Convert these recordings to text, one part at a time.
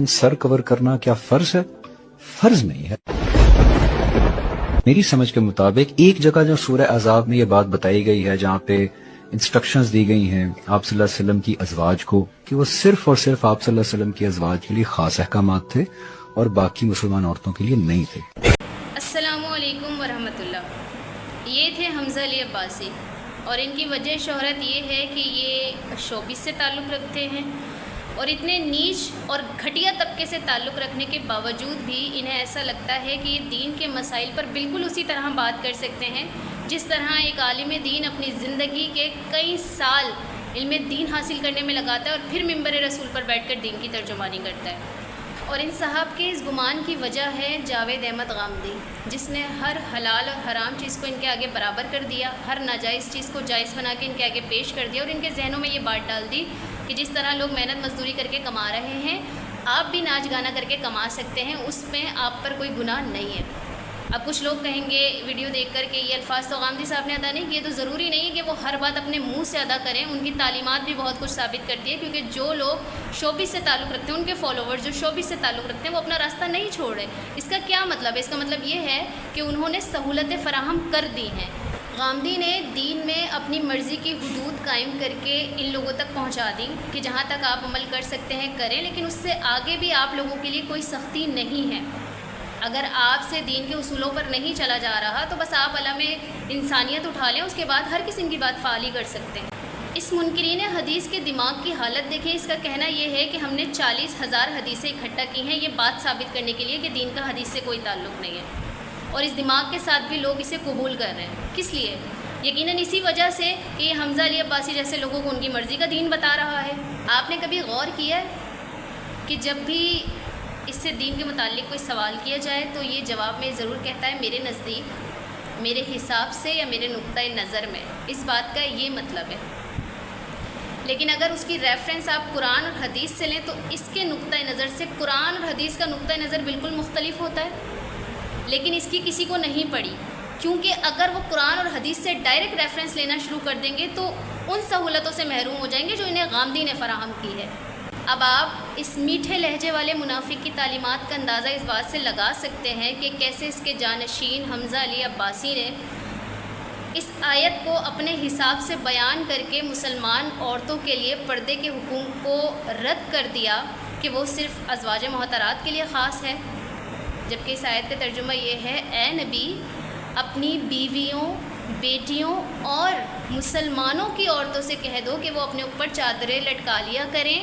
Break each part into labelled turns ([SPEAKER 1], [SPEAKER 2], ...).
[SPEAKER 1] سر کور کرنا کیا فرض ہے؟ فرض نہیں ہے۔ میری سمجھ کے مطابق ایک جگہ جو سورہ احزاب میں یہ بات بتائی گئی ہے جہاں پہ انسٹرکشنز دی گئی ہیں آپ صلی اللہ علیہ وسلم کی ازواج کو کہ وہ صرف اور صرف آپ صلی اللہ علیہ وسلم کی ازواج کے لیے خاص احکامات تھے اور باقی مسلمان عورتوں کے لیے نہیں تھے۔
[SPEAKER 2] السلام علیکم ورحمۃ اللہ۔ یہ تھے حمزہ علی عباسی اور ان کی وجہ شہرت یہ ہے کہ یہ شوبز سے تعلق رکھتے ہیں اور اتنے نیچ اور گھٹیا طبقے سے تعلق رکھنے کے باوجود بھی انہیں ایسا لگتا ہے کہ یہ دین کے مسائل پر بالکل اسی طرح بات کر سکتے ہیں جس طرح ایک عالم دین اپنی زندگی کے کئی سال علم دین حاصل کرنے میں لگاتا ہے اور پھر ممبر رسول پر بیٹھ کر دین کی ترجمانی کرتا ہے۔ اور ان صاحب کے اس گمان کی وجہ ہے جاوید احمد غامدی، جس نے ہر حلال اور حرام چیز کو ان کے آگے برابر کر دیا، ہر ناجائز چیز کو جائز بنا کے ان کے آگے پیش کر دیا اور ان کے ذہنوں میں یہ بات ڈال دی کہ جس طرح لوگ محنت مزدوری کر کے کما رہے ہیں آپ بھی ناچ گانا کر کے کما سکتے ہیں، اس میں آپ پر کوئی گناہ نہیں ہے۔ اب کچھ لوگ کہیں گے ویڈیو دیکھ کر کہ یہ الفاظ تو غامدی صاحب نے ادا نہیں کیے، تو ضروری نہیں کہ وہ ہر بات اپنے منہ سے ادا کریں، ان کی تعلیمات بھی بہت کچھ ثابت کرتی ہے، کیونکہ جو لوگ شوبز سے تعلق رکھتے ہیں ان کے فالوورز جو شوبز سے تعلق رکھتے ہیں وہ اپنا راستہ نہیں چھوڑ رہے۔ اس کا کیا مطلب ہے؟ اس کا مطلب یہ ہے کہ انہوں نے سہولتیں فراہم کر دی ہیں۔ غامدی نے دین میں اپنی مرضی کی حدود قائم کر کے ان لوگوں تک پہنچا دی کہ جہاں تک آپ عمل کر سکتے ہیں کریں، لیکن اس سے آگے بھی آپ لوگوں کے لیے کوئی سختی نہیں ہے۔ اگر آپ سے دین کے اصولوں پر نہیں چلا جا رہا تو بس آپ علم انسانیت اٹھا لیں، اس کے بعد ہر قسم کی بات فعال ہی کر سکتے ہیں۔ اس منکرین حدیث کے دماغ کی حالت دیکھیں، اس کا کہنا یہ ہے کہ ہم نے 40,000 حدیثیں اکٹھا کی ہیں یہ بات ثابت کرنے کے لیے کہ دین کا حدیث سے کوئی تعلق نہیں ہے، اور اس دماغ کے ساتھ بھی لوگ اسے قبول کر رہے ہیں۔ کس لیے؟ یقیناً اسی وجہ سے کہ یہ حمزہ علی عباسی جیسے لوگوں کو ان کی مرضی کا دین بتا رہا ہے۔ آپ نے کبھی غور کیا ہے کہ جب بھی اس سے دین کے متعلق کوئی سوال کیا جائے تو یہ جواب میں ضرور کہتا ہے میرے نزدیک، میرے حساب سے یا میرے نقطۂ نظر میں، اس بات کا یہ مطلب ہے۔ لیکن اگر اس کی ریفرنس آپ قرآن اور حدیث سے لیں تو اس کے نقطۂ نظر سے قرآن اور حدیث کا نقطۂ نظر بالکل مختلف ہوتا ہے، لیکن اس کی کسی کو نہیں پڑی، کیونکہ اگر وہ قرآن اور حدیث سے ڈائریکٹ ریفرنس لینا شروع کر دیں گے تو ان سہولتوں سے محروم ہو جائیں گے جو انہیں غامدی نے فراہم کی ہے۔ اب آپ اس میٹھے لہجے والے منافق کی تعلیمات کا اندازہ اس بات سے لگا سکتے ہیں کہ کیسے اس کے جانشین حمزہ علی عباسی نے اس آیت کو اپنے حساب سے بیان کر کے مسلمان عورتوں کے لیے پردے کے حکم کو رد کر دیا کہ وہ صرف ازواج محترات کے لیے خاص ہے، جبکہ اس آیت کا ترجمہ یہ ہے اے نبی اپنی بیویوں، بیٹیوں اور مسلمانوں کی عورتوں سے کہہ دو کہ وہ اپنے اوپر چادریں لٹکا لیا کریں،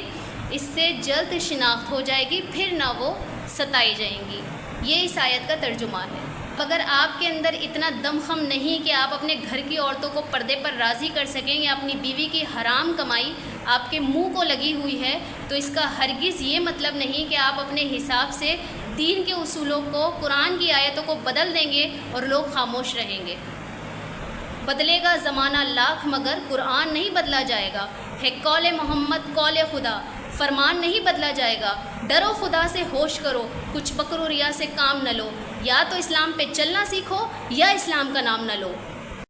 [SPEAKER 2] اس سے جلد شناخت ہو جائے گی، پھر نہ وہ ستائی جائیں گی۔ یہ اس آیت کا ترجمہ ہے۔ اگر آپ کے اندر اتنا دم خم نہیں کہ آپ اپنے گھر کی عورتوں کو پردے پر راضی کر سکیں یا اپنی بیوی کی حرام کمائی آپ کے منہ کو لگی ہوئی ہے، تو اس کا ہرگز یہ مطلب نہیں کہ آپ اپنے حساب سے دین کے اصولوں کو، قرآن کی آیتوں کو بدل دیں گے اور لوگ خاموش رہیں گے۔ بدلے گا زمانہ لاکھ مگر قرآن نہیں بدلا جائے گا، ہے قول محمد قول خدا، فرمان نہیں بدلا جائے گا۔ ڈرو خدا سے، ہوش کرو، کچھ بکر و ریا سے کام نہ لو، یا تو اسلام پہ چلنا سیکھو یا اسلام کا نام نہ لو۔